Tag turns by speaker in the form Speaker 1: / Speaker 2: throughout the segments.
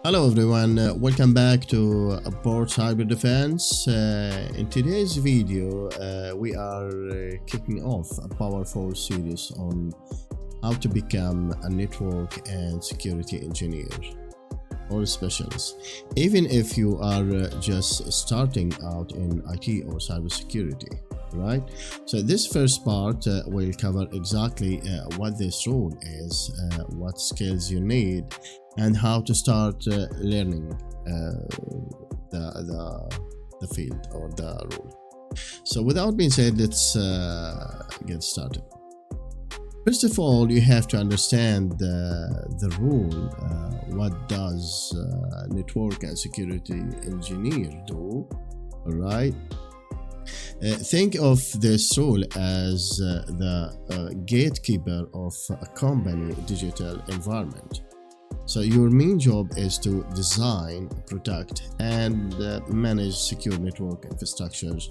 Speaker 1: Hello everyone, welcome back to Board Cyber Defense. In today's video, we are kicking off a powerful series on how to become a network and security engineer or specialist, even if you are just starting out in IT or cybersecurity. Right, so this first part will cover exactly what this role is, what skills you need, and how to start learning the field or the role. So without being said, let's get started. First of all, you have to understand the role. What does network and security engineer do? All right. Think of this role as the gatekeeper of a company digital environment. So your main job is to design, protect, and manage secure network infrastructures.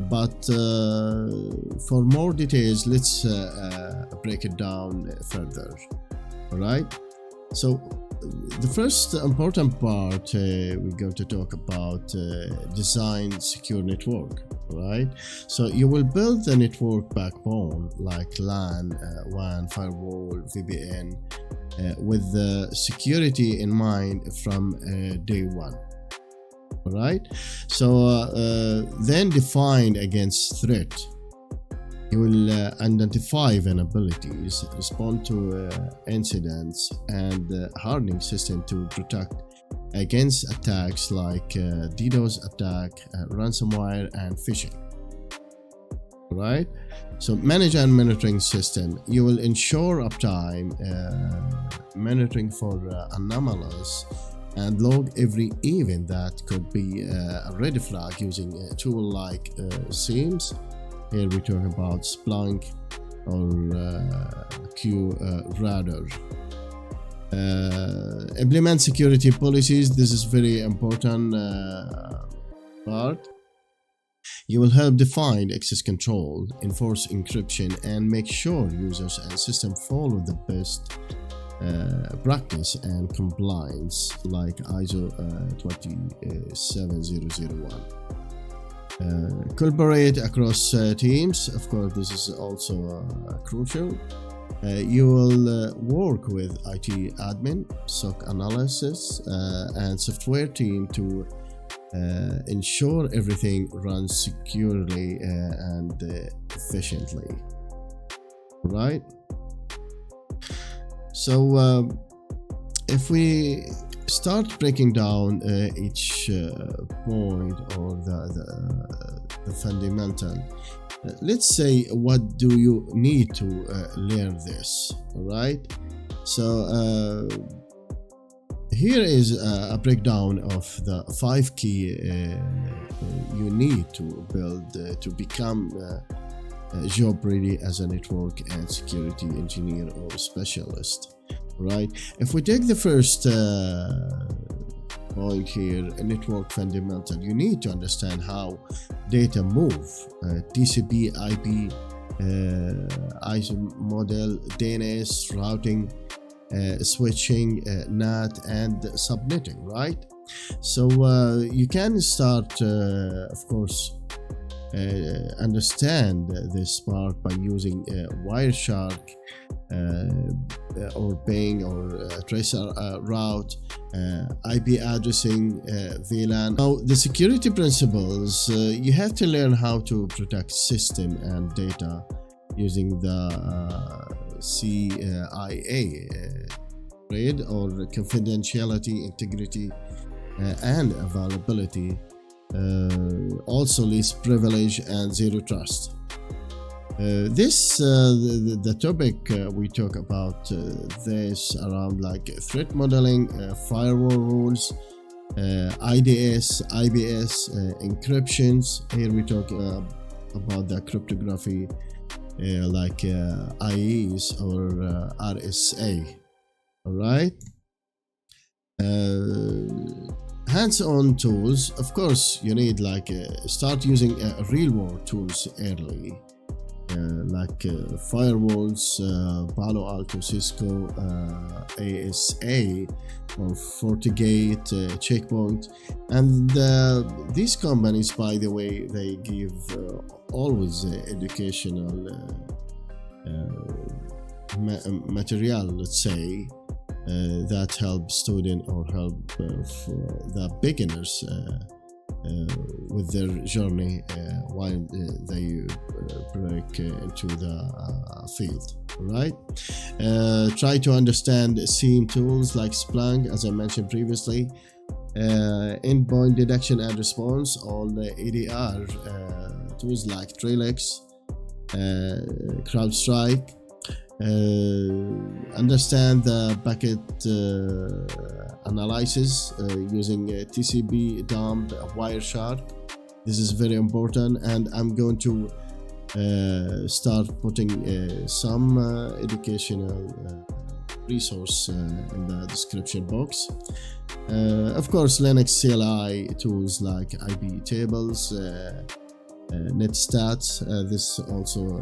Speaker 1: But for more details, let's break it down further. All right. So the first important part we're going to talk about design secure network, right? So you will build the network backbone like LAN, WAN, firewall, VPN with the security in mind from day one. All right. So then define against threat. You will identify vulnerabilities, respond to incidents, and hardening system to protect against attacks like DDoS attack, ransomware, and phishing. Right? So manage and monitoring system. You will ensure uptime, monitoring for anomalies, and log every event that could be a red flag using a tool like SIEMs. Here we talk about Splunk or QRadar. Implement security policies. This is very important part. You will help define access control, enforce encryption, and make sure users and systems follow the best practice and compliance like ISO 27001. Collaborate across teams. Of course, this is also crucial. You will work with IT admin, SOC analysis, and software team to ensure everything runs securely and efficiently. Right? So if we start breaking down each point or the fundamental, let's say what do you need to learn this. All right, so here is a breakdown of the 5 key you need to build to become job ready as a network and security engineer or specialist. Right, if we take the first point here, a network fundamental, you need to understand how data move, TCP, IP, ISO model, DNS, routing, switching, NAT, and subnetting. Right, so you can start, of course, understand this part by using Wireshark or Ping or Tracer route, IP addressing, VLAN. Now, the security principles, you have to learn how to protect system and data using the CIA grade or confidentiality, integrity, and availability. Also least privilege and zero trust. The topic we talk about this around like threat modeling, firewall rules, IDS, IBS, encryptions. Here we talk about the cryptography like IEs or RSA. All right. Hands-on tools, of course, you need like start using real-world tools early. like firewalls, Palo Alto, Cisco, ASA, or FortiGate, Checkpoint, and these companies, by the way, they give always educational material, let's say, that help student or help for the beginners with their journey while they break into the field. Right? Try to understand SIEM tools like Splunk, as I mentioned previously, endpoint detection and response, all the EDR tools like Trellix, CrowdStrike. Understand the packet analysis using TCP, dump, Wireshark. This is very important, and I'm going to start putting some educational resource in the description box. Of course, Linux CLI tools like IP tables, netstats. This is also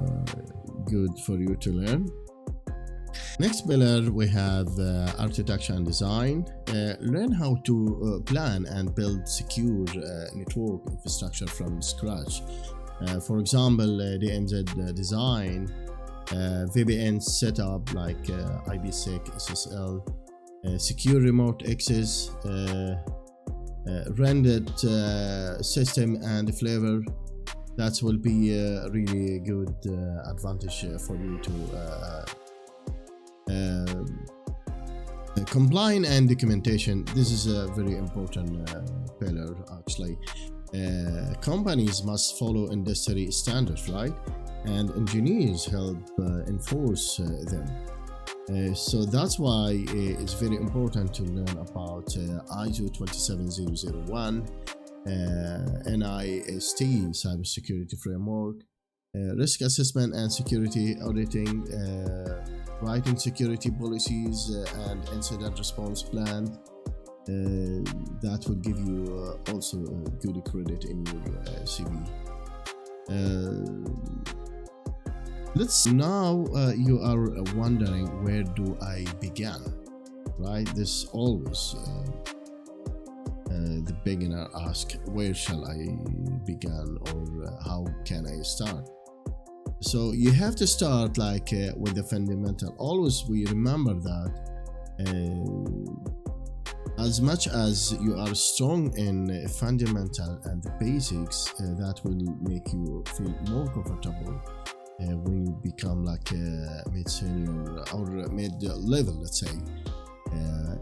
Speaker 1: good for you to learn. Next pillar, we have architecture and design. Learn how to plan and build secure network infrastructure from scratch. For example, DMZ design, VPN setup like IPsec, SSL, secure remote access, rendered system and flavor. That will be a really good advantage for you to compliance and documentation. This is a very important pillar actually. Companies must follow industry standards, right? And engineers help enforce them. So that's why it's very important to learn about ISO 27001, NIST cybersecurity framework, risk assessment and security auditing, writing security policies and incident response plan. That will give you also a good credit in your CV. Let's now you are wondering, where do I begin? Right? This always the beginner ask, where shall I begin, or how can I start? So you have to start like with the fundamental. Always we remember that as much as you are strong in fundamental and the basics, that will make you feel more comfortable when you become like mid-senior or mid-level, let's say,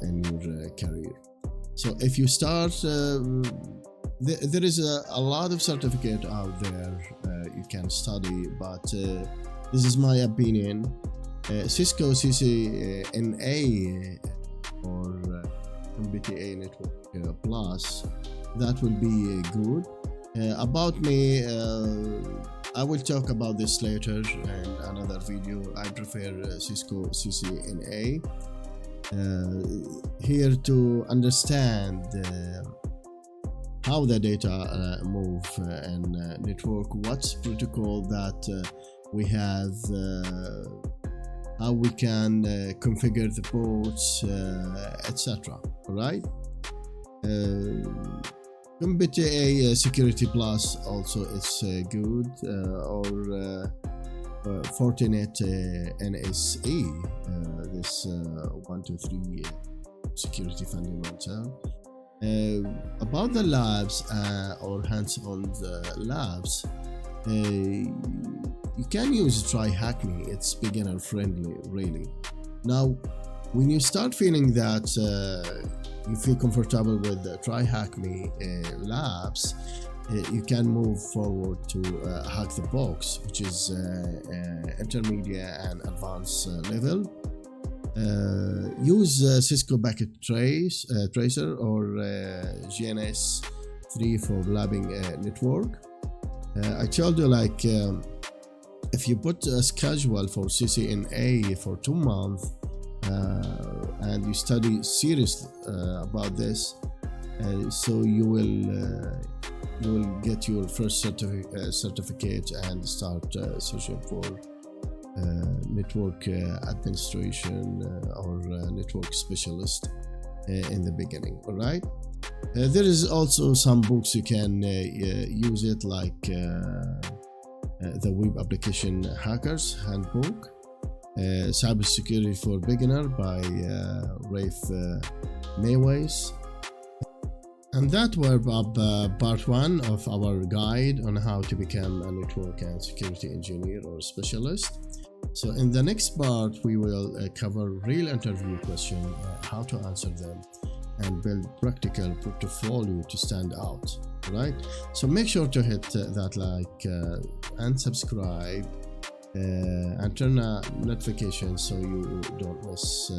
Speaker 1: in your career. So if you start, there is a lot of certificate out there you can study, but this is my opinion. Cisco CCNA or MBTA Network Plus, that will be good. About me, I will talk about this later in another video. I prefer Cisco CCNA. Here to understand how the data move and network, what's protocol that we have, how we can configure the ports, etc. Alright. MBTA Security Plus also is good, or Fortinet NSE, this 123 security fundamental. About the labs or hands-on labs, you can use TryHackMe. It's beginner friendly, really. Now, when you start feeling that you feel comfortable with the TryHackMe labs, you can move forward to Hack the Box, which is intermediate and advanced level. Use Cisco Packet Tracer or GNS3 for labbing network. I told you, like, if you put a schedule for CCNA for 2 months and you study seriously about this, so you will you will get your first certificate and start searching for network administration or network specialist in the beginning. All right. There is also some books you can use it, like the Web Application Hackers Handbook, Cybersecurity for Beginner by Rafe Mayways. And that wraps up part 1 of our guide on how to become a network and security engineer or specialist. So in the next part, we will cover real interview questions, how to answer them, and build practical portfolio to stand out. Right? So make sure to hit that like and subscribe and turn on notifications so you don't miss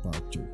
Speaker 1: part 2.